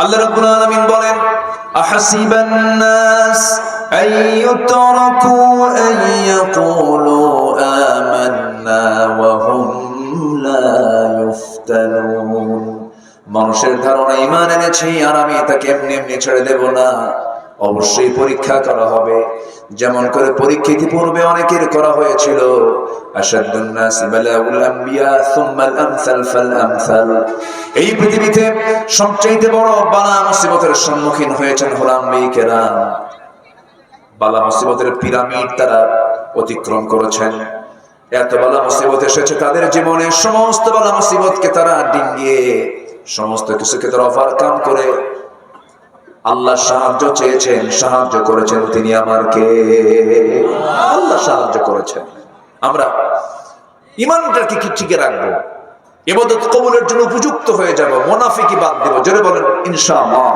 আল্লাহ রাব্বুল আলামিন বলেন, আহাসিবান নাস আইয়ুতরাকু আইয়াকুলু আমান্না ওয়া হুম লা ইফতানুন। মানুষের ধারণা ঈমান এনেছি আর আমি তাকে এমনি এমনি ছেড়ে দেব না, অবশ্যই পরীক্ষা করা হবে। যেমন করে পরীক্ষা ইতিপূর্বে অনেকের করা হয়েছিল। আশাদ্দুন নাসি বালাউল আম্বিয়া সুম্মাল আমসাল ফাল আমসাল। এই পৃথিবীতে সবচেয়ে বড় বালা মুসিবতের সম্মুখীন হয়েছেন হলো আম্বিয়া কেরাম। বালা মুসিবতের পিরামিড তারা অতিক্রম করেছেন। এত বালা মুসিবত এসেছে তাদের জীবনে, সমস্ত বালা মুসিবতকে তারা ডিঙ্গিয়ে সমস্ত কিছুকে তারা ওভারকাম করে আল্লাহ সাহায্য চেয়েছেন, সাহায্য করেছেন তিনি আমারকে। আল্লাহ সাহায্য করেছেন। আমরা ঈমানটাকে কি ঠিক রাখবো, ইবাদত কবুলের জন্য উপযুক্ত হয়ে যাব, মুনাফিকি বাদ দেব। জোরে বলেন ইনশাআল্লাহ।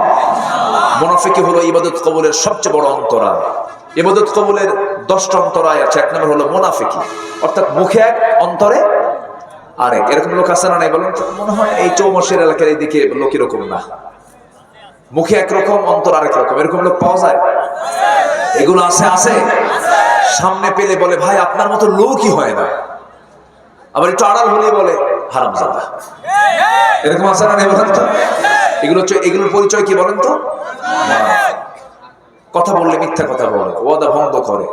মুনাফিকি হলো ইবাদত কবুলের সবচেয়ে বড় অন্তরায়। ইবাদত কবুলের 10টা অন্তরায় আছে। এক নম্বর হলো মুনাফিকি, অর্থাৎ মুখে এক অন্তরে আরেক। এরকম লোক আছে না নাই বলেন তো? মনে হয় এই চৌমাসের এলাকার এইদিকে লোক এরকম না, মুখে একরকম অন্তর আরেক রকম, এরকম লোক পাওয়া যায়? এগুলো আছে আছে। সামনে পেলে বলে ভাই আপনার মতো লোকই হয় না, আবার একটু আড়াল হলে বলে হারামজাদা। এরকম আছে না? বলেন তো এগুলোর পরিচয় কি বলেন তো? কথা বললে মিথ্যা কথা বলে, ওয়াদা ভঙ্গ করে,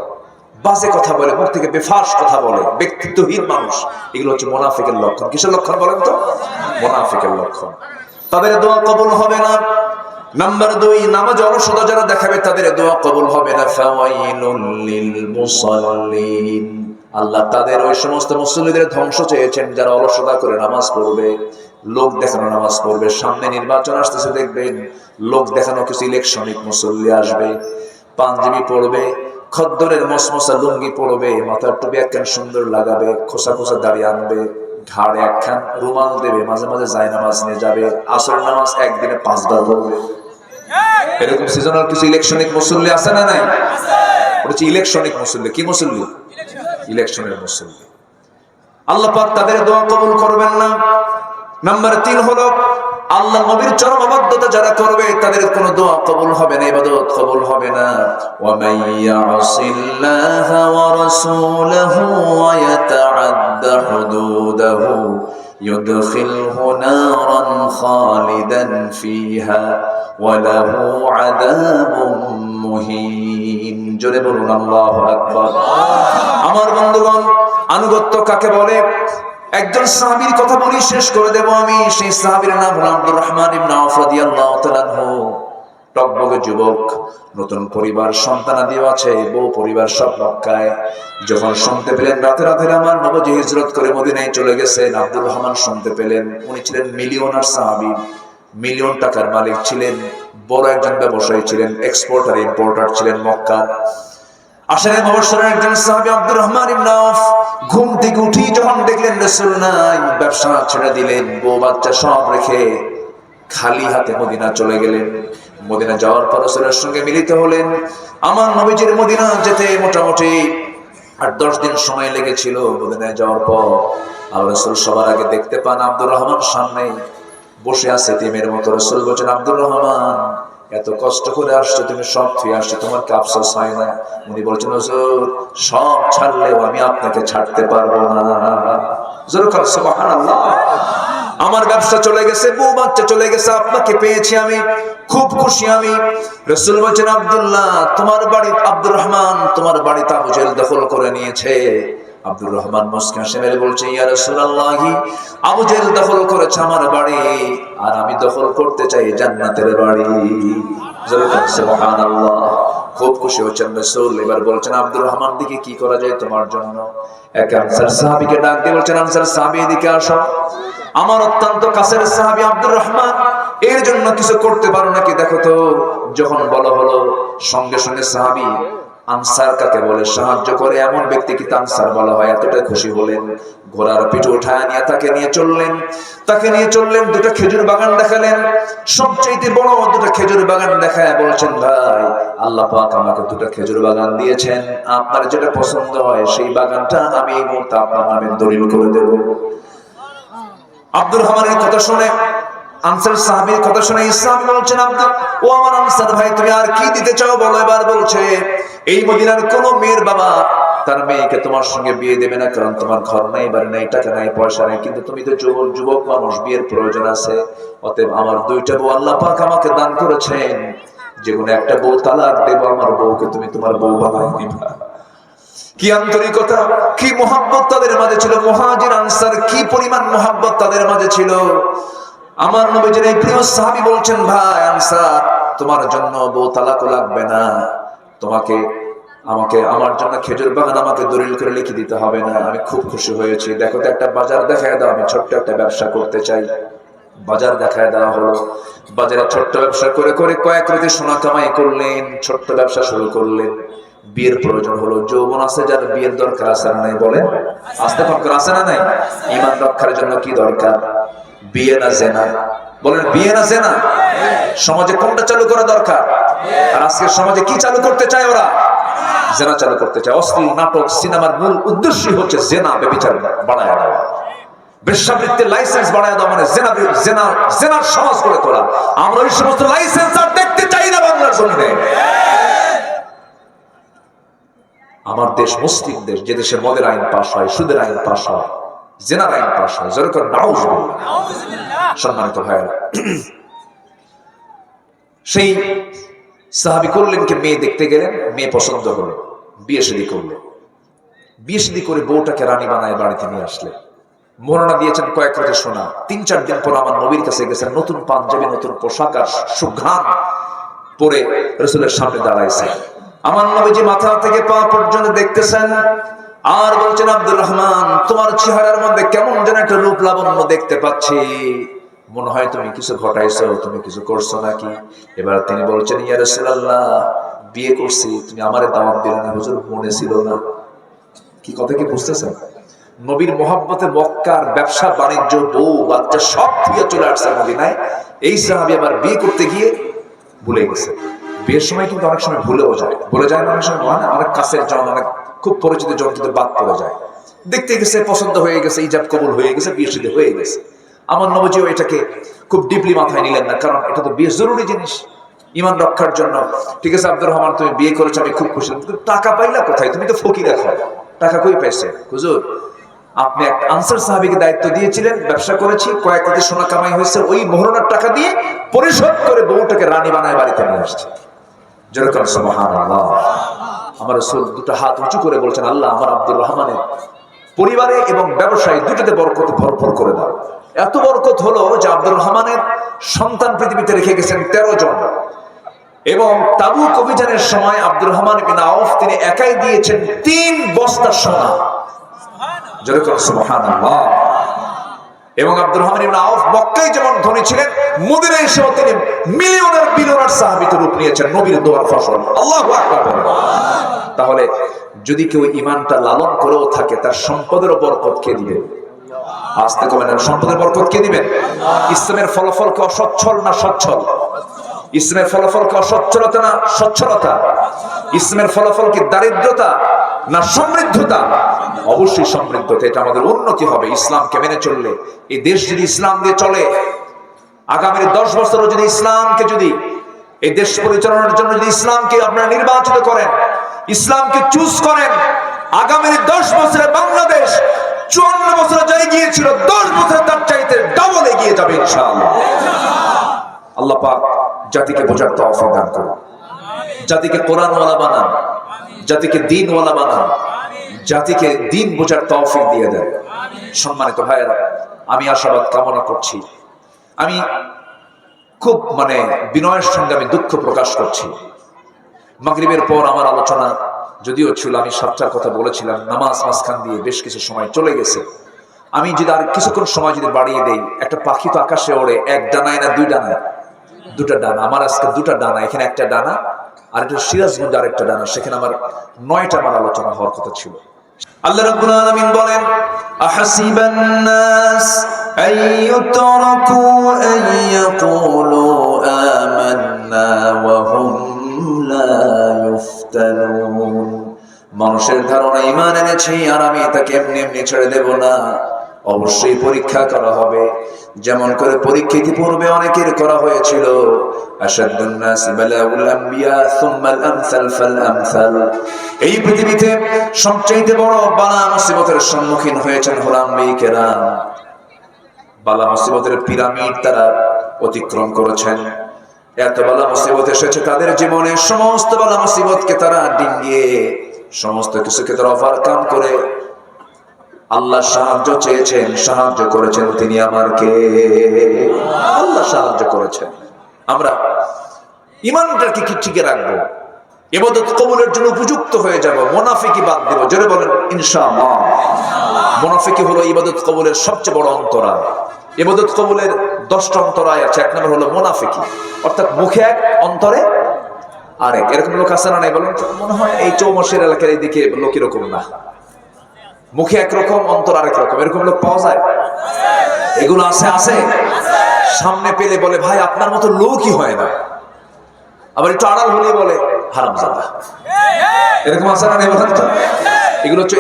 বাজে কথা বলে, মুখ থেকে বেফাস কথা বলে, ব্যক্তিত্বহীন মানুষ। এগুলো হচ্ছে মুনাফিকের লক্ষণ। কিসের লক্ষণ বলেন তো? মুনাফিকের লক্ষণ। তাদের দোয়া কবুল হবে না। নাম্বার 2, নামাজে অলসতা যারা দেখাবে তাদের দোয়া কবুল হবে না। ফাওয়াইলুল লিল মুসাল্লিন। আল্লাহ তাদের ওই সমস্ত মুসল্লিদের ধ্বংস চেয়েছেন যারা অলসতা করে নামাজ পড়বে, লোক দেখানো নামাজ পড়বে। সামনে নির্বাচন আসতেছে, দেখবেন লোক দেখানো কিছু ইলেকশনিক মুসল্লি আসবে, পাঞ্জাবি পড়বে, খদ্দরের মসমসা লুঙ্গি পড়বে, মাথার টুপি একখান সুন্দর লাগাবে, খোসা খোসা দাড়ি আনবে, ঘাড়ে একখান রুমাল দেবে, মাঝে মাঝে জায়নামাজ নিয়ে যাবে, আসরের নামাজ একদিনে 5 বার পড়বে। এরকম সিজনাল কিছু ইলেকশনিক মুসল্লি আছে না নাই? বলছি ইলেকশনিক মুসল্লি। কি মুসল্লি? ইলেকশনের মুসল্লি। আল্লাহ পাক তাদের দোয়া কবুল করবেন না। নাম্বার 3 হলো আল্লাহ নবীর চরম অবাধ্যতা যারা করবে তাদের কোনো দোয়া কবুল হবে না, ইবাদত কবুল হবে না। ওয়া মাইয়াসিল্লাহা ওয়া রাসূলাহু ওয়া ইয়াতাআদ্দা হুদুদাহু ইউদখিলহু নারান খালিদান ফিহা ওয়া লাহু আযাবুম মুহিন। জোরে বলুন আল্লাহু আকবার। আমার বন্ধুগণ, আনুগত্য কাকে বলে? একজন সাহাবীর কথা বলি, শেষ করে দেব আমি। সেই সাহাবীর নাম হলো আব্দুর রহমান ইবনে আওফ রাদিয়াল্লাহু তাআলা আনহু। টকবগে যুবক, নতুন পরিবার, সন্তানাদিও আছে, বউ পরিবার সব মক্কায়। যখন শুনতে পেলেন রাতে রাতে আমার নবী হিজরত করে মদিনায় চলে গেছেন, আব্দুর রহমান শুনতে পেলেন। উনি ছিলেন মিলিয়নার সাহাবী, মিলিয়ন টাকার মালিক ছিলেন, বড় একজন ব্যবসায়ী ছিলেন, এক্সপোর্টার ইম্পোর্টার ছিলেন মক্কার। আশারে মুবাশশিরের একজন সাহাবী আব্দুর রহমান ইবনে আওফ ঘুম থেকে উঠি যখন দেখলেন রাসূল নাই, ব্যবসা ছেড়ে দিলেন, বউ বাচ্চা সব রেখে খালি হাতে মদিনা চলে গেলেন। মদিনা যাওয়ার পর রাসূলের সঙ্গে মিলিত হলেন। আমার নবীজির মদিনা যেতে মোটামুটি 8-10 দিন সময় লেগেছিল। মদিনায় যাওয়ার পর আর রাসূল সবার আগে দেখতে পান আব্দুর রহমান সামনে বসে আছে তিমের মতো। রাসূল বলেন, আব্দুর রহমান, এত কষ্ট করে আসছো তুমি, সব ফিরে আসছো, তোমার কি আফসোস হয় না? উনি বলছেন, হুজুর সব ছাড়লেও আমি আপনাকে ছাড়তে পারবো না। জোরে বলো সুবহানাল্লাহ। আমার ব্যবসা চলে গেছে, বউ বাচ্চা চলে গেছে, আপনাকে পেয়েছি আমি, খুব খুশি আমি। রাসূল বলেন, আব্দুল্লাহ তোমার বাড়ি, আব্দুর রহমান তোমার বাড়িতে আবু জেহেল দখল করে নিয়েছে। আব্দুর রহমান মুস্কান হেসে বলছে, ইয়া রাসূলুল্লাহ, আবু জেহেল দখল করেছে আমার বাড়ি, আর আমি দখল করতে চাই জান্নাতের বাড়ি। সুবহানাল্লাহ। খুব খুশি হচ্ছেন রাসূল। এবার বলছেন, আব্দুর রহমান দিকে কি করা যায় তোমার জন্য? এক আনসার সাহাবীকে ডাক দিয়ে বলছেন, আনসার সাহাবী এদিকে আসো, আমার অত্যন্ত কাছের সাহাবী আব্দুর রহমান, এর জন্য কিছু করতে পারো নাকি দেখো তো। যখন বলা হলো, সঙ্গে সঙ্গে সাহাবী, আনসার কাকে বলে? সাহায্য করে এমন ব্যক্তিকে আনসার বলা হয়। এতটা খুশি হলেন, ঘোড়ার পিঠে উঠায় নিয়ে তাকে নিয়ে চললেন। দুটো খেজুর বাগান দেখালেন, সবচেয়ে বড় দুটো খেজুর বাগান দেখায় বলছেন, ভাই আল্লাহ পাক আমাকে দুটো খেজুর বাগান দিয়েছেন, আপনার যেটা পছন্দ হয় সেই বাগানটা আমি এই মুহূর্তে আপনার নামে দলিল করে দেব। আব্দুর রহমানের কথা শুনে আনসার সাহাবীর কথা শুনে ইসলাম বলছেন, ও আমার আনসার ভাই, তুমি আর কি দিতে চাও বলো। এবার বলছে, এই মদিনার কোন মেয়ের বাবা তার মেয়েকে তোমার সঙ্গে বিয়ে দেবে না, কারণ তোমার ঘর নাই, বাড়ি নাই, টাকা নাই, পয়সা নাই, কিন্তু তুমি তো যুবক মানুষ, বিয়ের প্রয়োজন আছে। অতএব আমার দুইটা বউ আল্লাহ পাক আমাকে দান করেছেন, যে কোনো একটা বউ তালাক দেব, আমার বউকে তুমি তোমার বউ বানায় নিবা। কি আন্তরিকতা, কি মোহাব্বত তাদের মাঝে ছিল। মুহাজির আনসার কি পরিমাণ মোহাব্বত তাদের মাঝে ছিল। আমার নবীজির এই প্রিয় সাহাবী বলছেন, ভাই আনসার, তোমার জন্য বউ তালাকও লাগবে না, আমাকে আমার জন্য খেজুর বাগান আমাকে দলিল করে লিখে দিতে হবে না। আমি খুব খুশি হয়েছি। দেখো তো একটা বাজার দেখায় দাও, আমি ছোট্ট একটা ব্যবসা করতে চাই। বাজার দেখায় দেওয়া হলো। বাজারে ছোট্ট ব্যবসা করে করে কয়েক রাতে সোনা কামাই করলেন, ছোট্ট ব্যবসা শুরু করলেন। বিয়ের প্রয়োজন হলো। যৌবন আছে যার, বিয়ের দরকার আছে না নাই বলেন? আসতে দরকার আছে না নাই? ঈমান রক্ষার জন্য কি দরকার? বিয়ে না জেনা? বলেন, বিয়ে না জেনা? সমাজে কোনটা চালু করা দরকার? আর আজকের সমাজে কি চালু করতে চায় ওরা? জেনা চালু করতে চায়। অশ্লীল নাটক, সিনেমার মূল উদ্দেশ্যই হচ্ছে জেনা, ব্যভিচার বাড়ায় দেওয়া, বেশ্যাবৃত্তির লাইসেন্স বাড়ায় দেওয়া, মানে জেনার সমাজ গড়ে তোলা। আমরা ওই সমস্ত লাইসেন্স আর দেখতে চাই না বাংলার জমিনে। আমার দেশ মুসলিম দেশ, যে দেশে মদের আইন পাশ হয়, সুদের আইন পাশ হয়, জেনার আইন পাশ হয়। যেরকম নাউজুবিল্লাহ। সম্মানিত ভাইয়েরা, সেই সাহাবী করলেন কি, মেয়ে দেখতে গেলেন, মেয়ে পছন্দ হলো, বিয়ে শাদী করলো। বিয়ে শাদী করে বউটাকে রানী বানায় বাড়িতে নিয়ে আসলে। মরনা দিয়েছেন কয়েক রাতে সোনা। 3-4 দিন পর আমার নবীর কাছে গেছেন, নতুন পাঞ্জাবি, নতুন পোশাক আর সুঘ্রাণ পরে রাসূলের সামনে দাঁড়াইছে। আমার নবীজি মাথা থেকে পা পর্যন্ত দেখতেছেন আর বলছেন, আব্দুর রহমান, তোমার চেহারার মধ্যে কেমন যেন একটা রূপ লাবণ্য দেখতে পাচ্ছি, মনে হয় তুমি কিছু ঘটাইছো, তুমি কিছু করছো নাকি? এবার তিনি বলছেন, ইয়া রাসূলুল্লাহ, বিয়ে করছি, তুমি আমারে দাওয়াত দিলে না, হুজুর মনে ছিল না। কি কথা কি বুঝতেছেন? নবীর মোহাব্বতে মক্কার ব্যবসা বাণিজ্য, বউ বাচ্চা সব দিয়ে চলে আসছে মদিনায়। এই সাহাবী আবার বিয়ে করতে গিয়ে ভুলে গেছে। বিয়ের সময় কিন্তু অনেক সময় ভুলে যায় না, অনেক সময় মানে অনেক কাছের জন, অনেক খুব পরিচিত জন কিন্তু বাদ পড়ে যায়। দেখতে গেছে, পছন্দ হয়ে গেছে, ইজাব কবুল হয়ে গেছে, বিয়ে শাদী হয়ে গেছে। আমার নবীজিও এটাকে খুব ডিপলি মাথায় নিলেন না, কারণ এটা তো বিয়ে জরুরি জিনিস ঈমান রক্ষার জন্য। ঠিক আছে আব্দুর রহমান, তুমি বিয়ে করেছো, আমি খুব খুশি। টাকা পাইলা কোথায়? তুমি তো ফকির, এখন টাকা কই পাইছে? হুজুর, আপনি এক আনসার সাহাবীকে দায়িত্ব দিয়েছিলেন, ব্যবসা করেছি, কয়েক কোটি সোনা কামাই হয়েছে, ওই মোহরানার টাকা দিয়ে পরিশোধ করে বউটাকে রানী বানায় বাড়িতে নিয়ে আসছে। যেরকম সুবহানাল্লাহ। আমার রাসূল দুটো হাত উঁচু করে বলছেন, আল্লাহ আমার আব্দুর রহমানের পরিবারে এবং ব্যবসায় দুটোতে বরকত ভরপুর করে দাও। এত বরকত হলো যে আব্দুর রহমানের সন্তান পৃথিবীতে রেখে গেছেন 13 জন। এবং তাবুক অভিযানের সময় আব্দুর রহমান বিন আউফ তিনি একাই দিয়েছেন 3 বস্তা সোনা। যেরকম সুবহানাল্লাহ। এবং আব্দুর রহমান ইবনে আউফ মক্কায় যেমন ধনী ছিলেন, মদিনায় এসেও তিনি বিলিয়নার সাহাবীতে রূপ নিয়েছেন, নবীর দোয়ার ফসল। আল্লাহু আকবার। তাহলে যদি কেউ ঈমানটা লালন করেও থাকে, তার সম্পদের বরকত কে দিবে? আস্তে কমেন, সম্পদের বরকত কে দিবেন? ইসলামের ফলাফল কি অসচ্ছল না সচ্ছল? ইসলামের ফলাফল কি অসচ্ছলতা না সচ্ছলতা? ইসলামের ফলাফল কি দারিদ্রতা না সমৃদ্ধতা? অবশ্যই সমৃদ্ধতা। এটা আমাদের উন্নতি হবে ইসলামকে মেনে চললে। এই দেশ যদি ইসলাম দিয়ে চলে, আগামী 10 বছরও যদি ইসলামকে, যদি এই দেশ পরিচালনার জন্য যদি ইসলামকে আপনারা নির্বাচিত করেন, ইসলামকে চুজ করেন, আগামী 10 বছরে বাংলাদেশ 54 বছরে যা এগিয়েছিল, 10 বছরে তার চাইতে ডাবল এগিয়ে যাবে ইনশাআল্লাহ। আল্লাহ পাক জাতিকে বোঝার তৌফিক দান করুন, জাতিকে কোরআনওয়ালা বানান, জাতিকে দ্বীনওয়ালা বানান, জাতিকে দ্বীন বোঝার তৌফিক দিয়ে দেন। সম্মানিত ভাইয়েরা, আমি আশাবাদ কামনা করছি। আমি খুব বিনয়ের সঙ্গে আমি দুঃখ প্রকাশ করছি। মাগরিবের পর আমার আলোচনা যদিও ছিল, আমি 7টার কথা বলেছিলাম, নামাজ মাঝখান দিয়ে বেশ কিছু সময় চলে গেছে। আমি যদি আর কিছুক্ষণ সময় যদি বাড়িয়ে দেই, একটা পাখি তো আকাশে ওড়ে, এক ডানায় না 2 ডানায়? 2টা ডানা। আমার আজকে 2টা ডানা, এখানে একটা ডানা, আর এটা সিরাজগঞ্জ আরেকটা ডানা, সেখানে আমার 9টা আমার আলোচনা হওয়ার কথা ছিল। আল্লাহ রাব্বুল আলামিন বলেন, আহাসিবান নাস আইয়ুতরাকু আইয়াকুলু আমান্না ওয়া হুম লা ইফতানুন। মানুষের ধারণা ঈমান এনেছি আর আমি তাকে এমনি এমনি ছেড়ে দেব না, অবশ্যই পরীক্ষা করা হবে। যেমন করে পরীক্ষা ইতিপূর্বে অনেকের করা হয়েছিল। আশাদ্দুন নাসি বালাউল আম্বিয়া সুম্মাল আমসাল ফাল আমসাল। এই পৃথিবীতে সবচেয়ে বড় বালা মুসিবতের সম্মুখীন হয়েছেন আম্বিয়া কেরাম। বালা মুসিবতের পিরামিড তারা অতিক্রম করেছেন। এত বালা মুসিবত এসেছে তাদের জীবনে, সমস্ত বালা মুসিবতকে তারা ডিঙ্গিয়ে সমস্ত কিছুকে তারা ওভারকাম করে আল্লাহ সাহায্য চেয়েছেন, সাহায্য করেছেন তিনি আমারকে। আল্লাহ সাহায্য করেছেন। আমরা ঈমানটাকে কি ঠিক রাখবো, ইবাদত কবুলের জন্য উপযুক্ত হয়ে যাব, মুনাফিকি বাদ দেব। জোরে বলেন ইনশাআল্লাহ। মুনাফিকি হলো ইবাদত কবুলের সবচেয়ে বড় অন্তরায়। ইবাদত কবুলের 10টা অন্তরায় আছে। এক নম্বর হলো মুনাফিকি, অর্থাৎ মুখে এক অন্তরে আরেক। এরকম লোক আছে না নাই বলেন তো? মনে হয় এই চৌমাসের এলাকার এইদিকে লোক এরকম না, মুখে একরকম অন্তর আরেক রকম, এরকম লোক পাওয়া যায়? এগুলো আছে আছে। সামনে পেলে বলে ভাই আপনার মতো লোকই হয় না, আবার একটু আড়াল হলে বলে হারামজাদা। এরকম আছে না নেই বলেন তো?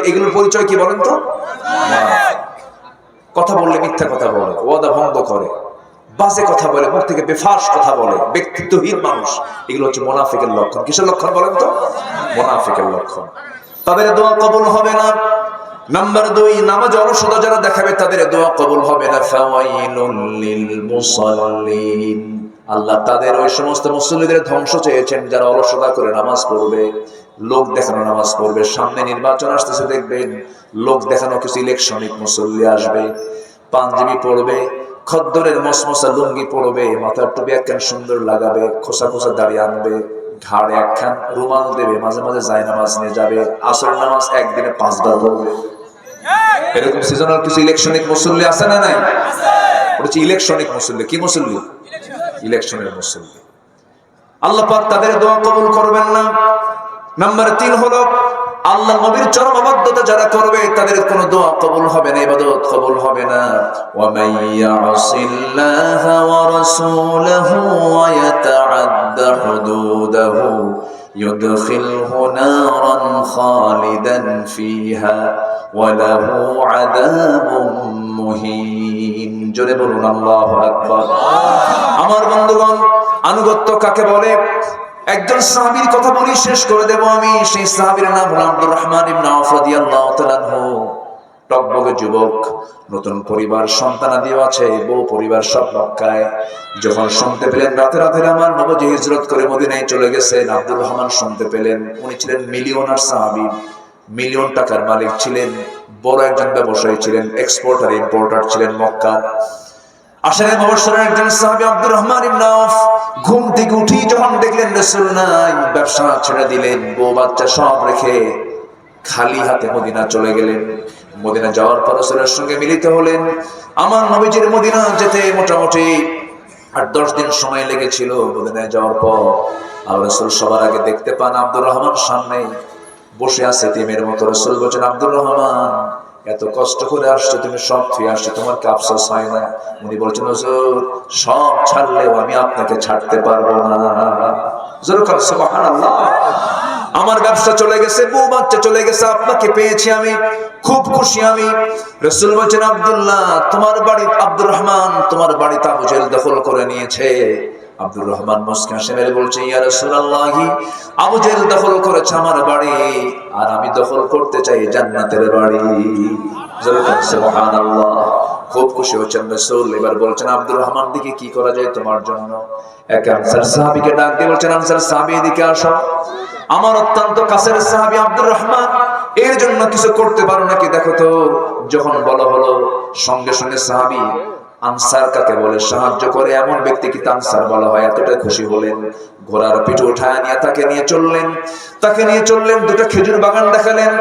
এগুলোর পরিচয় কি বলেন তো? কথা বললে মিথ্যা কথা বলে, ওয়াদা ভঙ্গ করে, বাজে কথা বলে, মুখ থেকে বেফাস কথা বলে, ব্যক্তিত্বহীন মানুষ। এগুলো হচ্ছে মুনাফিকের লক্ষণ। কিসের লক্ষণ বলেন তো? মুনাফিকের লক্ষণ। তাদের দোয়া কবুল হবে না। নাম্বার 2, নামাজ অলসতা যারা দেখাবে তাদের দোয়া কবুল হবে না। ফাওয়াইলুল লিল মুসাল্লিন। আল্লাহ তাদের ওই সমস্ত মুসল্লিদের ধ্বংস চেয়েছেন যারা অলসতা করে নামাজ পড়বে, লোক দেখানো নামাজ পড়বে। সামনে নির্বাচন আসতেছে, দেখবেন লোক দেখানো কিছু ইলেকশনিক মুসল্লি আসবে, পাঞ্জাবি পড়বে, খদ্দরের মসমসা লুঙ্গি পড়বে, মাথার টুপি একখান সুন্দর লাগাবে, খোসা খোসা দাড়ি আনবে, ঘাড়ে একখান রুমাল দেবে, মাঝে মাঝে যায় নামাজ নিয়ে যাবে, আসর নামাজ একদিনে 5 বার পড়বে। এরকম সিজনাল কিছু ইলেকশনিক মুসল্লি আছে না নাই? বলছি ইলেকশনিক মুসল্লি। কি মুসল্লি? ইলেকশনের মুসল্লি। আল্লাহ পাক তাদের দোয়া কবুল করবেন না। নাম্বার 3 হলো আল্লাহ নবীর চরম অবাধ্যতা যারা করবে তাদের কোনো দোয়া কবুল হবে না, ইবাদত কবুল হবে না। ওয়া মাইয়াসিল্লাহা ওয়া রাসূলাহু ওয়া ইয়াতাআদ্দা হুদুদাহু يدخله نارا خالدا فيها وله عذاب مهين। জোরে বলুন আল্লাহু আকবার। আমার বন্ধুগণ, আনুগত্য কাকে বলে? একজন সাহাবীর কথা বলি, শেষ করে দেব আমি। সেই সাহাবীর নাম হলো আব্দুর রহমান ইবনে আওফ রাদিয়াল্লাহু তাআলা আনহু। টকবগে যুবক, নতুন পরিবার, সন্তানাদিও আছে, বউ পরিবার সব মক্কায়। যখন শুনতে পেলেন রাতে রাতে আমার নবী হিজরত করে মদিনায় চলে গেছেন, আব্দুর রহমান শুনতে পেলেন। উনি ছিলেন মিলিয়নার সাহাবী, মিলিয়ন টাকার মালিক ছিলেন, বড় একজন ব্যবসায়ী ছিলেন, এক্সপোর্টার ইম্পোর্টার ছিলেন মক্কার। আশারে মুবাশশিরের একজন সাহাবী আব্দুর রহমান ইবনে আওফ ঘুম থেকে উঠি যখন দেখলেন রাসূল নাই, ব্যবসা ছেড়ে দিলেন, বউ বাচ্চা সব রেখে খালি হাতে মদিনা চলে গেলেন। মদিনা যাওয়ার পর রাসূলের সঙ্গে মিলিত হলেন। আমার নবীজির মদিনা যেতে মোটামুটি 8-10 দিন সময় লেগেছিল। মদিনায় যাওয়ার পর আল্লাহ রাসূল সবার আগে দেখতে পান আব্দুর রহমান সামনে বসে আছে এতিমের মতো। রাসূল বলেন, আব্দুর রহমান, এত কষ্ট করে আসছো তুমি, সব ফিরে আসছো, তোমার কি আফসোস হয় না? উনি বলছেন, হুজুর সব ছাড়লেও আমি আপনাকে ছাড়তে পারবো না। হুজুর কাল সুবহানাল্লাহ, আমার ব্যবসা চলে গেছে, বউ বাচ্চা চলে গেছে, আপনাকে পেয়েছি আমি, খুব খুশি আমি। রাসূল বলেন, আব্দুল্লাহ তোমার বাড়ি, আব্দুর রহমান তোমার বাড়িতে আবু জেহেল দখল করে নিয়েছে। আব্দুর রহমান মুস্কান মেরে বলছে, ইয়া রাসূলুল্লাহ, আবু জেহেল দখল করেছে আমার বাড়ি, আর আমি দখল করতে চাই জান্নাতের বাড়ি। সুবহানাল্লাহ। খুব খুশি হচ্ছেন রাসূল। এবার বলছেন, আব্দুর রহমান দিকে কি করা যায় তোমার জন্য? এক আনসার সাহাবীকে ডাক দিয়ে বলছেন, আনসার সাহাবী এদিকে আসো, আমার অত্যন্ত কাছের সাহাবী আব্দুর রহমান, এর জন্য কিছু করতে পারো নাকি দেখো তো। যখন বলা হলো, সঙ্গে সঙ্গে সাহাবী, আনসার কাকে বলে সাহায্য করে এমন ব্যক্তিকে আনসার বলা হয়, এতটা খুশি হলেন, ঘোড়ার পিঠে উঠায় নিয়ে তাকে নিয়ে চললেন। দুটো খেজুর বাগান দেখালেন,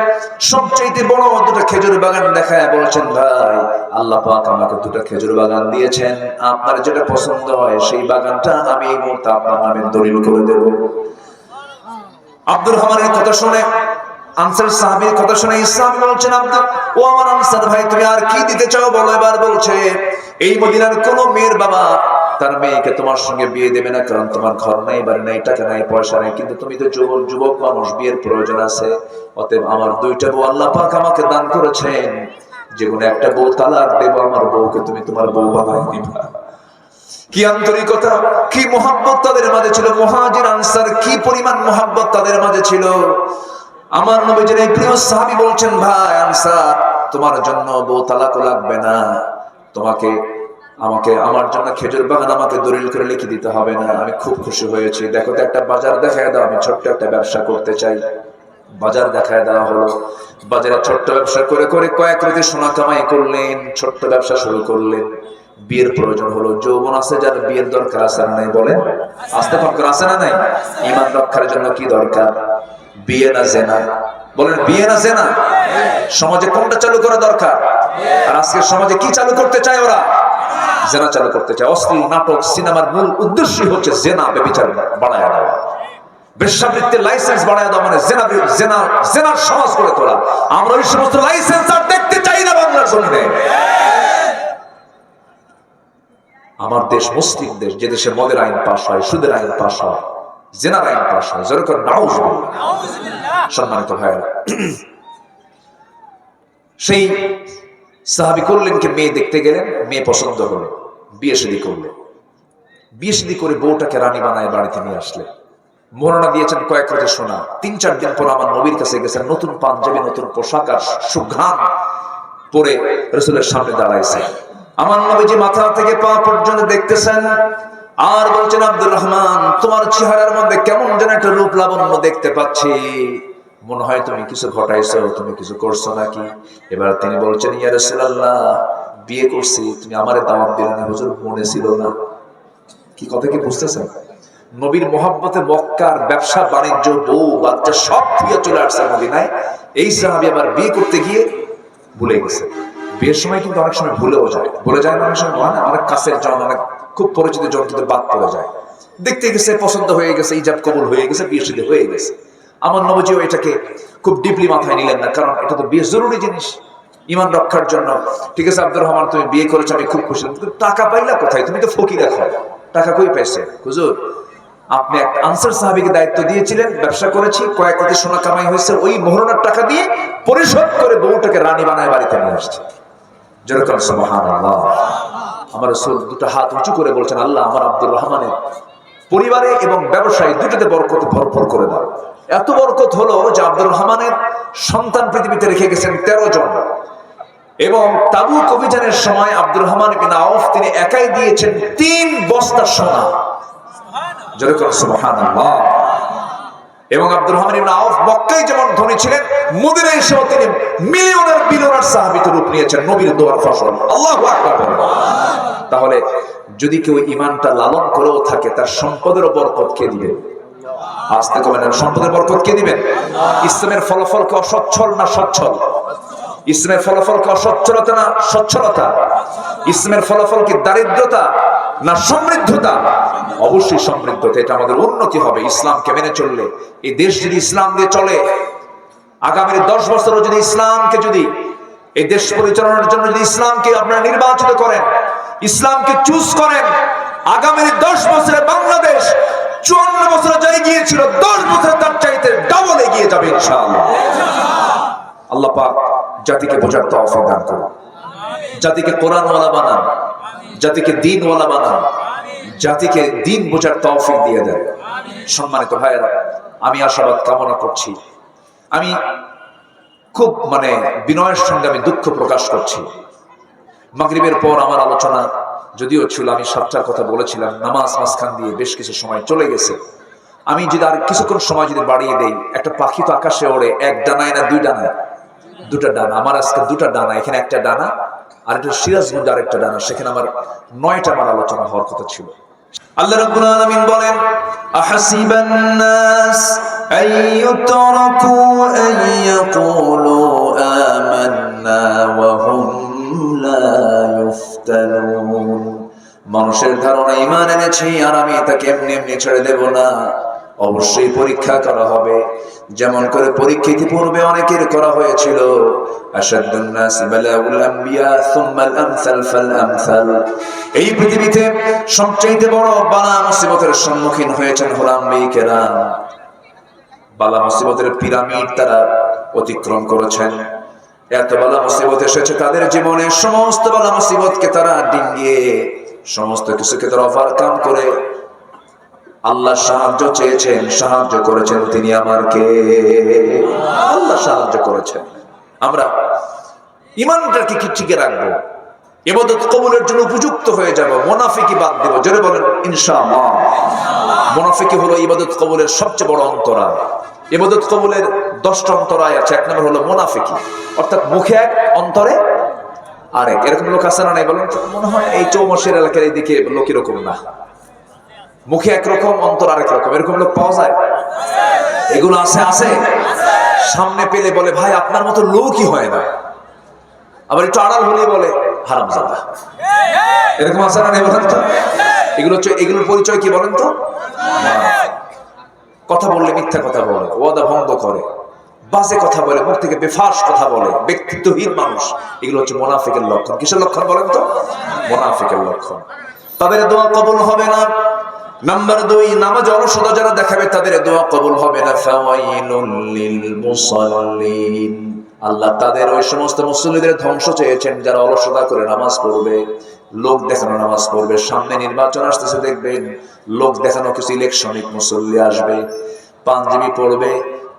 সবচেয়ে বড় দুটো খেজুর বাগান দেখায় বলছেন, ভাই আল্লাহ পাক আমাকে দুটো খেজুর বাগান দিয়েছেন, আপনার যেটা পছন্দ হয় সেই বাগানটা আমি এই মুহূর্তে আপনার নামে দলিল করে দেব। আব্দুর রহমানের কথা শুনে, আনসার সাহাবীর কথা শুনে ইসলাম বলছেন, আব্দুল, ও আমার আনসার ভাই, তুমি আর কি দিতে চাও বলো। এবার বলছে, এই মদিনার কোন মেয়ের বাবা তার মেয়েকে তোমার সঙ্গে বিয়ে দেবে না, কারণ তোমার ঘর নাই, বাড়ি নাই, টাকা নাই, পয়সা নাই, কিন্তু তুমি তো যুবক মানুষ, বিয়ের প্রয়োজন আছে। অতএব আমার 2টা বউ আল্লাহ পাক আমাকে দান করেছেন, যে কোনো একটা বউ তালাক দেব, আমার বউকে তুমি তোমার বউ বানাই দিবা। কি আন্তরিকতা, কি মোহাব্বত তাদের মাঝে ছিল। মুহাজির আনসার কি পরিমাণ মোহাব্বত তাদের মাঝে ছিল। আমার নবীজির এই প্রিয় সাহাবী বলছেন, ভাই আনসার, তোমার জন্য বউ তালাকও লাগবে না, তোমাকে আমাকে আমার জন্য খেজুর বাগান আমাকে দলিল করে লিখে দিতে হবে না। আমি খুব খুশি হয়েছি, দেখো তো একটা বাজার দেখায় দাও, আমি ছোট্ট একটা ব্যবসা করতে চাই। বাজার দেখায় দেওয়া হলো। বাজারে ছোট্ট ব্যবসা করে করে কয়েক রাতে সোনা কামাই করলেন, ছোট্ট ব্যবসা শুরু করলেন। বিয়ের প্রয়োজন হলো, যৌবন আছে যার বিয়ের দরকার আছে না নাই বলেন? আস্তে ফাঁকর আছে না নাই? ঈমান রক্ষার জন্য কি দরকার? বিয়ে না জেনা? বলেন বিয়ে না জেনা? সমাজে কোনটা চালু করা দরকার? আর আজকে সমাজে কি চালু করতে চায় ওরা? জেনা চালু করতে চায়। অশ্লীল নাটক সিনেমার মূল উদ্দেশ্যই হচ্ছে জেনা, ব্যভিচার বাড়ায় দেওয়া, বেশ্যাবৃত্তির লাইসেন্স বাড়ায় দেওয়া, মানে জেনা জেনা জেনার সমাজ করে তোলা। আমরা ওই সমস্ত লাইসেন্স আর দেখতে চাই না বাংলার জমিনে। আমার দেশ মুসলিম দেশ, যে দেশে মদের আইন পাশ হয়, সুদের আইন পাশ হয়, জেনার আইন পাশ হয়, যেরকম নাউজুবিল্লাহ। সম্মানিত ভাইয়েরা, সেই সাহাবী করলেন কি, মেয়ে দেখতে গেলেন, মেয়ে পছন্দ হলো, বিয়ে শাদী করলেন। বিয়ে শাদী করে বউটাকে রানী বানায় বাড়িতে নিয়ে আসলেন। বর্ণনা দিয়েছেন কয়েক রাতে শোনা। 3-4 দিন পর আমার নবীর কাছে গেছেন, নতুন পাঞ্জাবি, নতুন পোশাক আর সুঘ্রাণ পরে রাসূলের সামনে দাঁড়াইছে। আমার নবীজি মাথা থেকে পা পর্যন্ত দেখতেছেন আর বলছেন, আব্দুর রহমান, তোমার চেহারার মধ্যে কেমন যেন একটা রূপ লাবণ্য দেখতে পাচ্ছি, মনে হয় তুমি কিছু ঘটাইছো, তুমি কিছু করছো নাকি? এবার তিনি বলছেন, ইয়া রাসূলুল্লাহ, বিয়ে করছি, তুমি আমারে দাওয়াত দিলে না, হুজুর মনে ছিল না। কি কথা কি বুঝতেছেন? নবীর মোহাব্বতে মক্কার ব্যবসা বাণিজ্য, বউ বাচ্চা সব থুয়ে চলে আসছে মদিনায়। এই সাহাবী আবার বিয়ে করতে গিয়ে ভুলে গেছে। বিয়ের সময় কিন্তু অনেক সময় ভুলেও যায়, বলে যায় না অনেক সময়, অনেক কাছের জন, অনেক খুব পরিচিত জনদের বাদ পড়ে যায়। দেখতে গেছে, পছন্দ হয়ে গেছে, ইজাব কবুল হয়ে গেছে, বিয়ে শাদী হয়ে গেছে। আমার নবীজিও এটাকে খুব ডিপলি মাথায় নিলেন না, কারণ এটা তো বিয়ে জরুরি জিনিস ঈমান রক্ষার জন্য। ঠিক আছে আব্দুর রহমান, তুমি বিয়ে করেছো, আমি খুব খুশি, কিন্তু টাকা পাইলা কোথায়? তুমি তো ফকির, এখন টাকা কই পাইছে? হুজুর, আপনি একটা আনসার সাহাবীকে দায়িত্ব দিয়েছিলেন, ব্যবসা করেছি, কয়েক কোটি সোনা কামাই হয়েছে, ওই মোহরানার টাকা দিয়ে পরিশোধ করে বউটাকে রানী বানায় বাড়িতে নিয়ে আসছে। যেরকম সুবহানাল্লাহ। আমার রাসূল দুটো হাত উঁচু করে বলছেন, আল্লাহ আমার আব্দুর রহমানের পরিবারে এবং ব্যবসায় দুটোতে বরকত ভরপুর করে দাও। এত বরকত হলো যে আব্দুর রহমানের সন্তান পৃথিবীতে রেখে গেছেন 13 জন। এবং তাবুক অভিযানের সময় আব্দুর রহমান বিন আউফ তিনি একাই দিয়েছেন 3 বস্তা সোনা। যেরকম সুবহানাল্লাহ। এবং আব্দুর রহমান ইবনে আউফ মক্কায় যেমন ধনী ছিলেন, মদিনায় এসেও তিনি মিলিয়নের বিলিয়নার সাহাবীতে রূপ নিয়েছেন, নবীর দোয়ার ফসল। আল্লাহু আকবার। তাহলে যদি কেউ ঈমানটা লালন করেও থাকে, তার সম্পদেরও বরকত কে দিবেন? আস্তে কমেন, সম্পদের বরকত কে দিবেন? ইসলামের ফলাফল কি অসচ্ছল না সচ্ছল? ইসলামের ফলাফল কি অসচ্ছলতা না সচ্ছলতা? ইসলামের ফলাফল কি দারিদ্রতা না সমৃদ্ধতা? অবশ্যই সমৃদ্ধতা। এটা আমাদের উন্নতি হবে ইসলামকে মেনে চললে। এই দেশ যদি ইসলাম দিয়ে চলে, আগামী 10 বছরও যদি ইসলামকে, যদি এই দেশ পরিচালনার জন্য যদি ইসলামকে আপনারা নির্বাচিত করেন, ইসলামকে চুজ করেন, আগামী 10 বছরে বাংলাদেশ 54 বছরে যা এগিয়ে ছিল, 10 বছরে তার চাইতে ডাবল এগিয়ে যাবে ইনশাআল্লাহ। আল্লাহ পাক জাতিকে বোঝার তৌফিক দান করুন, জাতিকে কোরআনওয়ালা বানান, জাতিকে দ্বীনওয়ালা বানান, জাতিকে দ্বীন বোঝার তৌফিক দিয়ে দেন। সম্মানিত ভাইয়েরা, আমি আশাবাদ কামনা করছি। আমি খুব বিনয়ের সঙ্গে আমি দুঃখ প্রকাশ করছি। মাগরিবের পর আমার আলোচনা যদিও ছিল, আমি 7টার কথা বলেছিলাম, নামাজ মাঝখান দিয়ে বেশ কিছু সময় চলে গেছে। আমি যদি আর কিছুক্ষণ সময় যদি বাড়িয়ে দেই, একটা পাখি তো আকাশে ওড়ে, এক ডানায় না 2 ডানায়? 2টা ডানা। আমার আজকে 2টা ডানা, এখানে একটা ডানা, আর একটা সিরাজগঞ্জ আরেকটা ডানা, সেখানে আমার 9টা আমার আলোচনা হওয়ার কথা ছিল। আল্লাহ রাব্বুল আলামিন বলেন, আহাসিবান নাস আইয়ুতরাকু আইয়াকুলু আমান্না ওয়া হুম লা ইফতানুন। মানুষের ধারণা ঈমান এনেছি আর আমি তাকে এমনি এমনি ছেড়ে দেব না, অবশ্যই পরীক্ষা করা হবে। যেমন করে পরীক্ষা ইতিপূর্বে অনেকের করা হয়েছিল। আশাদ্দুন নাস বালাউল আম্বিয়া সুম্মাল আমসাল ফাল আমসাল। এই পৃথিবীতে সবচেয়ে বড় বালা মুসিবতের সম্মুখীন হয়েছেন হলো আম্বিয়া কেরাম। বালা মুসিবতের পিরামিড তারা অতিক্রম করেছেন। এত বালা মুসিবত এসেছে তাদের জীবনে, সমস্ত বালা মুসিবতকে তারা ডিঙ্গিয়ে সমস্ত কিছুকে তারা ওভারকাম করে আল্লাহ সাহায্য চেয়েছেন, সাহায্য করেছেন তিনি আমারকে। আল্লাহ সাহায্য করেছেন। আমরা ইমানটাকে কি টিকে রাখবো, ইবাদত কবুলের জন্য উপযুক্ত হয়ে যাব, মুনাফিকি বাদ দেব। জোরে বলেন ইনশাআল্লাহ। মুনাফিকি হলো ইবাদত কবুলের সবচেয়ে বড় অন্তরায়। ইবাদত কবুলের 10টা অন্তরায় আছে। এক নম্বর হলো মুনাফিকি, অর্থাৎ মুখে এক অন্তরে আরেক। এরকম লোক আছে না নাই বলেন তো? মনে হয় এই চৌমাসের এলাকার এইদিকে লোক এরকম না, মুখে একরকম অন্তর আরেক রকম, এরকম লোক পাওয়া যায়? এগুলো আছে আছে। সামনে পেলে বলে ভাই আপনার মতো লোকই হয় না, আবার একটু আড়াল হলে বলে হারামজাদা। এরকম আছে না বলেন তো? এগুলোর পরিচয় কি বলেন তো? কথা বললে মিথ্যা কথা বলে, ওয়াদা ভঙ্গ করে, বাজে কথা বলে, মুখ থেকে বেফাস কথা বলে, ব্যক্তিত্বহীন মানুষ। এগুলো হচ্ছে মুনাফিকের লক্ষণ। কিসের লক্ষণ বলেন তো? মুনাফিকের লক্ষণ। তাদের দোয়া কবুল হবে না। নাম্বার 2, নামাজে অলসতা যারা দেখাবে তাদের দোয়া কবুল হবে না। ফাওয়াইলুল লিল মুসাল্লিন, আল্লাহ তাদের ওই সমস্ত মুসল্লিদের ধ্বংস চেয়েছেন যারা অলসতা করে নামাজ পড়বে, লোক দেখানো নামাজ পড়বে। সামনে নির্বাচন আসতেছে, দেখবেন লোক দেখানো কিছু ইলেকশনিক মুসল্লি আসবে, পাঞ্জাবি পড়বে,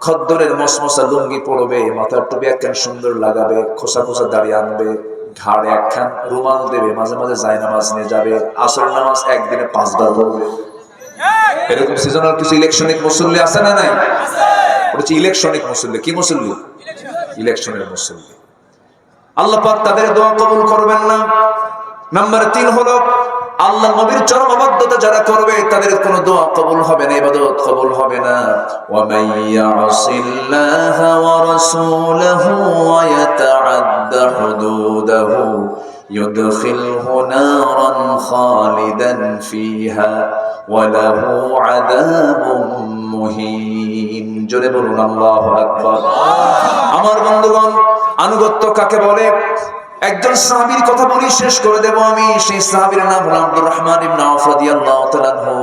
খদ্দরের মসমসা লুঙ্গি পড়বে, মাথার টুপি একখান সুন্দর লাগাবে, খোসা খোসা দাড়ি আনবে, ঘাড়ে একখান রুমাল দেবে, মাঝে মাঝে জায়নামাজ নিয়ে যাবে, আসর নামাজ একদিনে 5 বার পড়বে। এরকম সিজনাল কিছু ইলেকশনিক মুসল্লি আছে না নাই? বলছি ইলেকশনিক মুসল্লি। কি মুসল্লি? ইলেকশনের মুসল্লি। আল্লাহ পাক তাদের দোয়া কবুল করবেন না। নাম্বার 3 হলো আল্লাহ নবীর চরম অবাধ্যতা যারা করবে তাদের কোনো দোয়া কবুল হবে না, ইবাদত কবুল হবে না। ওয়া মান ইয়াসিল্লাহা ওয়া রাসূলাহু ওয়া ইয়াতাআদ্দা হুদুদাহু ইউদখিলহু নারান খালিদান ফিহা ওয়া লাহু আযাবুম মুহিন। জোরে বলুন আল্লাহু আকবার। আমার বন্ধুগণ, আনুগত্য কাকে বলে? একজন সাহাবীর কথা বলি, শেষ করে দেব আমি। সেই সাহাবীর নাম হলো আব্দুর রহমান ইবনে আওফ রাদিয়াল্লাহু তাআলা আনহু।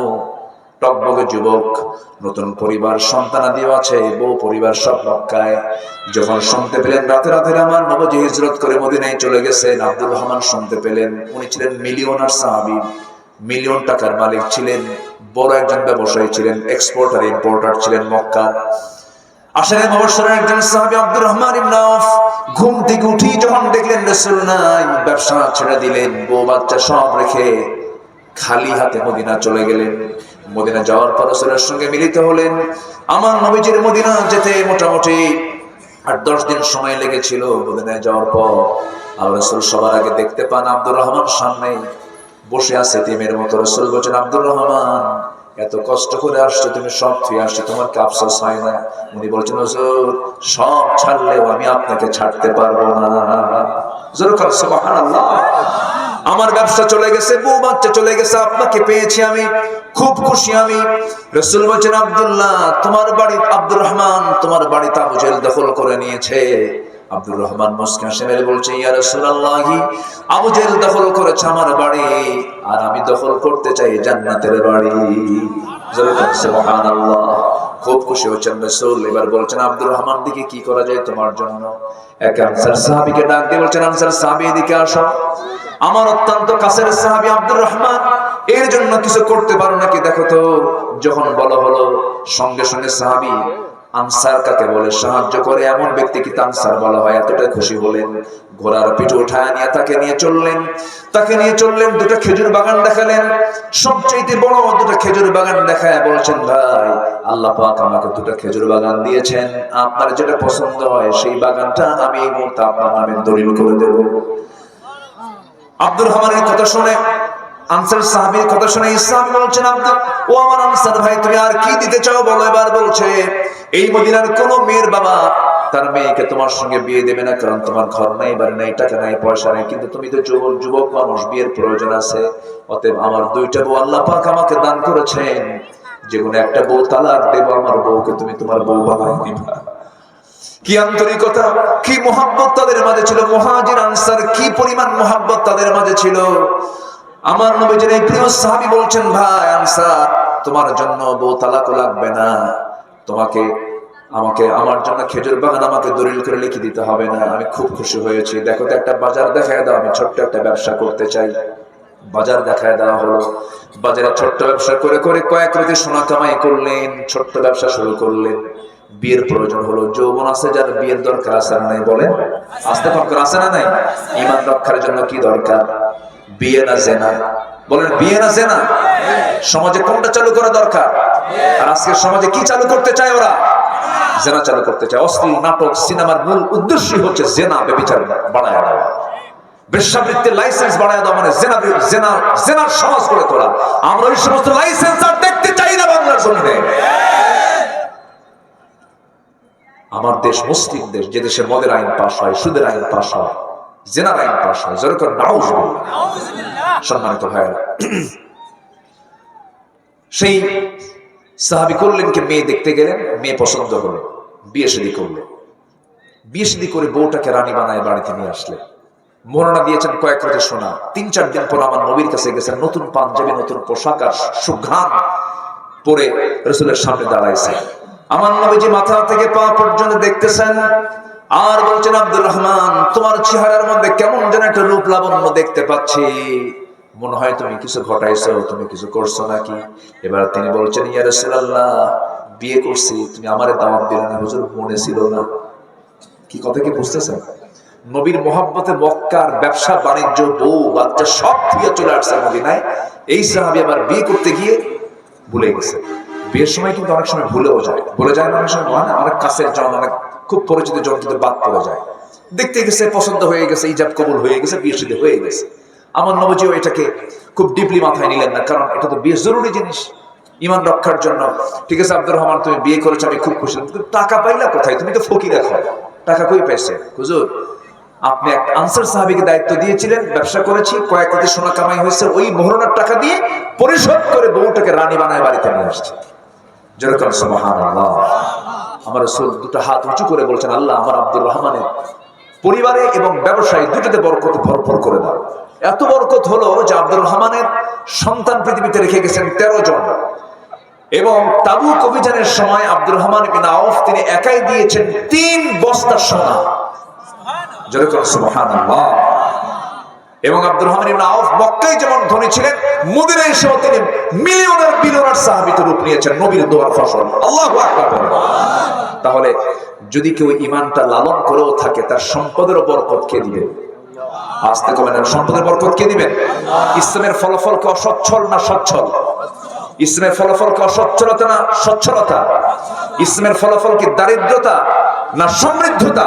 টকবগে যুবক, নতুন পরিবার, সন্তানাদিও আছে, বউ পরিবার সব মক্কায়। যখন শুনতে পেলেন রাতে রাতে আমার নবী হিজরত করে মদিনায় চলে গেছেন, আব্দুর রহমান শুনতে পেলেন। উনি ছিলেন মিলিয়নার সাহাবী, মিলিয়ন টাকার মালিক ছিলেন, বড় একজন ব্যবসায়ী ছিলেন, এক্সপোর্টার ইম্পোর্টার ছিলেন মক্কার। আশারে মুবাশশিরের একজন সাহাবী আব্দুর রহমান ইবনে আওফ ঘুম থেকে উঠি যখন দেখলেন রাসূল নাই, ব্যবসা ছেড়ে দিলেন, বউ বাচ্চা সব রেখে খালি হাতে মদিনা চলে গেলেন। মদিনা যাওয়ার পর রাসূলের সঙ্গে মিলিত হলেন। আমার নবীজির মদিনা যেতে মোটামুটি 8-10 দিন সময় লেগেছিল। মদিনায় যাওয়ার পর আর রাসূল সবার আগে দেখতে পান আব্দুর রহমান সামনে বসে আছে টিমের মতো। রাসূল বলেন, আব্দুর রহমান, এত কষ্ট করে আসছো তুমি, সব ফিরে আসছো, তোমার কি আফসোস হয় না? উনি বলছেন, হুজুর সব ছাড়লেও আমি আপনাকে ছাড়তে পারবো না। জোরে বলেন সুবহানাল্লাহ। আমার ব্যবসা চলে গেছে, বউ বাচ্চা চলে গেছে, আপনাকে পেয়েছি আমি, খুব খুশি আমি। রাসূল বলেন, আব্দুল্লাহ তোমার বাড়ি, আব্দুর রহমান তোমার বাড়িতে আবু জেহেল দখল করে নিয়েছে। আব্দুর রহমান মুসকিন হেসে বলছে, ইয়া রাসূলুল্লাহ, আবু জেহেল দখল করেছে আমার বাড়ি, আর আমি দখল করতে চাই জান্নাতের বাড়ি। সুবহানাল্লাহ। খুব খুশি হচ্ছেন রাসূল। এবার বলছেন, আব্দুর রহমান দিকে কি করা যায় তোমার জন্য? এক আনসার সাহাবীকে ডাক দিয়ে বলছেন, আনসার সাহাবী এদিকে আসো, আমার অত্যন্ত কাছের সাহাবী আব্দুর রহমান, এর জন্য কিছু করতে পারো নাকি দেখো তো। যখন বলা হলো, সঙ্গে সঙ্গে সাহাবী, আনসার কাকে বলে? সাহায্য করে এমন ব্যক্তিকে আনসার বলা হয়। এতটা খুশি হলেন, ঘোড়ার পিঠে উঠায় নিয়ে তাকে নিয়ে চললেন। দুটো খেজুর বাগান দেখালেন, সবচেয়ে বড় দুটো খেজুর বাগান দেখায় বলছেন, ভাই আল্লাহ পাক আমাকে দুটো খেজুর বাগান দিয়েছেন, আপনার যেটা পছন্দ হয় সেই বাগানটা আমি এই মুহূর্তে আপনার নামে দলিল করে দেব। আব্দুর রহমানের কথা শুনে, আনসার সাহাবীর কথা শুনে ইসলাম বলছেন, ও আমার আনসার ভাই, তুমি আর কি দিতে চাও বলো। এবার বলছে, এই মদিনার কোন মেয়ের বাবা তার মেয়েকে তোমার সঙ্গে বিয়ে দেবে না, কারণ তোমার ঘর নাই, বাড়ি নাই, টাকা নাই, পয়সা নাই, কিন্তু তুমি তো যুবক মানুষ, বিয়ের প্রয়োজন আছে। অতএব আমার 2টা বউ আল্লাহ পাক আমাকে দান করেছেন, যে কোনো একটা বউ তালাক দেব, আমার বউকে তুমি তোমার বউ বানাই দিবা। কি আন্তরিকতা, কি মোহাব্বত তাদের মাঝে ছিল। মুহাজির আনসার কি পরিমাণ মোহাব্বত তাদের মাঝে ছিল। আমার নবীজির এই প্রিয় সাহাবী বলছেন, ভাই আনসার, তোমার জন্য বউ তালাক লাগবে না, তোমাকে আমাকে আমার জন্য খেজুর বাগান আমাকে দলিল করে লিখে দিতে হবে না, আমি খুব খুশি হয়েছি। দেখো তো একটা বাজার দেখায় দাও, আমি ছোট্ট একটা ব্যবসা করতে চাই। বাজার দেখায় দেওয়া হলো। বাজারে ছোট্ট ব্যবসা করে করে কয়েক রাতে সোনা কামাই করলেন, ছোট্ট ব্যবসা শুরু করলেন। বিয়ের প্রয়োজন হলো, যৌবন আছে যার বিয়ের দরকার আছে না নাই বলেন? আসতে দরকার আছে না নাই? ঈমান রক্ষার জন্য কি দরকার? বিয়ে না জেনা? বলেন বিয়ে না জেনা? সমাজে কোনটা চালু করা দরকার? আর আজকের সমাজে কি চালু করতে চায় ওরা? জেনা চালু করতে চায়। অশ্লীল নাটক সিনেমার মূল উদ্দেশ্যই হচ্ছে জেনা, ব্যভিচার বাড়ায় দেওয়া। বেশ্যাবৃত্তির লাইসেন্স বাড়ায় দেওয়া মানে জেনার সমাজ গড়ে তোলা। আমরা ওই সমস্ত লাইসেন্স আর দেখতে চাই না বাংলার জমিনে। আমার দেশ মুসলিম দেশ, যে দেশে মদের আইন পাশ হয়, সুদের আইন পাশ হয়, জেনার আইন পাশ হয়। জোরে করে নাউজুবিল্লাহ। সম্মানিত ভাইয়েরা, সেই সাহাবী করলেন কি, মেয়ে দেখতে গেলেন, মেয়ে পছন্দ হলো, বিয়ে শাদী করলেন। বিয়ে শাদী করে বউটাকে রানী বানায় বাড়িতে নিয়ে আসলেন। বর্ণনা দিয়েছেন কয়েক রাতে শোনা। 3-4 দিন পর আমার নবীর কাছে গেছেন, নতুন পাঞ্জাবি, নতুন পোশাক আর সুঘ্রাণ পরে রাসূলের সামনে দাঁড়াইছে। আমার নবীজি মাথা থেকে পা পর্যন্ত দেখতেছেন আর বলছেন, আব্দুর রহমান, তোমার চেহারার মধ্যে কেমন যেন একটা রূপ লাবণ্য দেখতে পাচ্ছি, মনে হয় তুমি কিছু ঘটাইছো, তুমি কিছু করছো নাকি? এবার তিনি বলছেন, ইয়া রাসূলুল্লাহ, বিয়ে করছি, তুমি আমারে দাওয়াত দিলে না, হুজুর মনে ছিল না। কি কথা কি বুঝতেছেন? নবীর মোহাব্বতে মক্কার ব্যবসা বাণিজ্য, বউ বাচ্চা সব দিয়ে চলে আসছে মদিনায়। এই সাহাবী আবার বিয়ে করতে গিয়ে ভুলে গেছে। বিয়ের সময় কিন্তু অনেক সময় ভুলেও যায়, ভুলে যায় না অনেক সময়, মানে অনেক কাছের জন, অনেক খুব পরিচিত জন কিন্তু বাদ পড়ে যায়। দেখতে গেছে, পছন্দ হয়ে গেছে, ইজাব কবুল হয়ে গেছে, বিয়ে শাদী হয়ে গেছে। আমার নবীজিও এটাকে খুব ডিপলি মাথায় নিলেন না, কারণ এটা তো বিয়ে জরুরি জিনিস ঈমান রক্ষার জন্য। ঠিক আছে আব্দুর রহমান, তুমি বিয়ে করেছো, আমি খুব খুশি। টাকা পাইলা কোথায়? তুমি তো ফকির, এখন টাকা কই পাইছে? হুজুর, আপনি এক আনসার সাহাবীকে দায়িত্ব দিয়েছিলেন, ব্যবসা করেছি, কয়েক কোটি সোনা কামাই হয়েছে, ওই মোহরানার টাকা দিয়ে পরিশোধ করে বউটাকে রানী বানায় বাড়িতে নিয়ে আসছে। যেরকম সুবহানাল্লাহ। আমার রাসূল দুটো হাত উঁচু করে বলছেন, আল্লাহ আমার আব্দুর রহমানের পরিবারে এবং ব্যবসায় দুটোতে বরকত ভরপুর করে দাও। এত বরকত হলো যে আব্দুর রহমানের সন্তান পৃথিবীতে রেখে গেছেন 13 জন। এবং তাবুক অভিযানের সময় আব্দুর রহমান বিন আউফ তিনি একাই দিয়েছেন 3 বস্তা সোনা। যেরকম সুবহানাল্লাহ। এবং আব্দুর রহমান ইবনে আউফ মক্কায় যেমন ধনী ছিলেন, মদিনায় এসেও তিনি বিলিয়নার সাহাবীতে রূপ নিয়েছেন, নবীর দোয়ার ফসল। আল্লাহু আকবার। তাহলে যদি কেউ ঈমানটা লালন করেও থাকে, তার সম্পদের বরকত কে দিবে? আস্তে কমেন, সম্পদের বরকত কে দিবেন? ইসলামের ফলাফল কি অসচ্ছল না সচ্ছল? ইসলামের ফলাফল কি অসচ্ছলতা না সচ্ছলতা? ইসলামের ফলাফল কি দারিদ্রতা না সমৃদ্ধতা?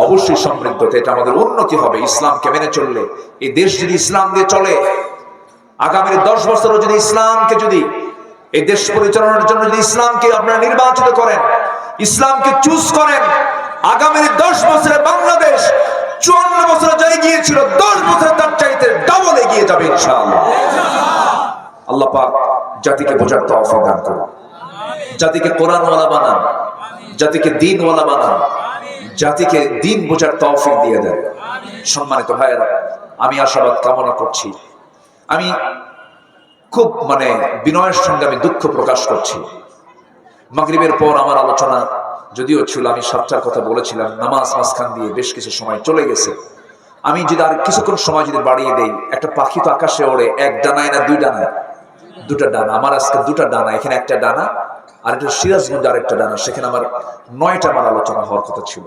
অবশ্যই সমৃদ্ধতা। এটা আমাদের উন্নতি হবে ইসলামকে মেনে চললে। এই দেশ যদি ইসলাম দিয়ে চলে, আগামী 10 বছরও যদি ইসলামকে, যদি এই দেশ পরিচালনার জন্য যদি ইসলামকে আপনারা নির্বাচিত করেন, ইসলামকে চুজ করেন, আগামী 10 বছরে বাংলাদেশ 54 বছরে যাই গিয়েছিল, 10 বছরে তার চাইতে ডাবল এগিয়ে যাবে ইনশাআল্লাহ। আল্লাহ পাক জাতিকে বোঝার তৌফিক দান করুন, জাতিকে কোরআনওয়ালা বানান, জাতিকে দ্বীনওয়ালা বানান, জাতিকে দ্বীন বোঝার তৌফিক দিয়ে দেন। সম্মানিত ভাইয়েরা, আমি আশাবাদ কামনা করছি। আমি খুব বিনয়ের সঙ্গে আমি দুঃখ প্রকাশ করছি। মাগরিবের পর আমার আলোচনা যদিও ছিল, আমি 7টার কথা বলেছিলাম, নামাজ মাঝখান দিয়ে বেশ কিছু সময় চলে গেছে। আমি যদি আর কিছুক্ষণ সময় যদি বাড়িয়ে দেই, একটা পাখি তো আকাশে ওড়ে, এক ডানায় না দুই ডানায়? 2টা ডানা। আমার আজকে 2টা ডানা, এখানে একটা ডানা, আর এটা সিরাজগঞ্জ আরেকটা ডানা, সেখানে আমার 9টা আমার আলোচনা হওয়ার কথা ছিল।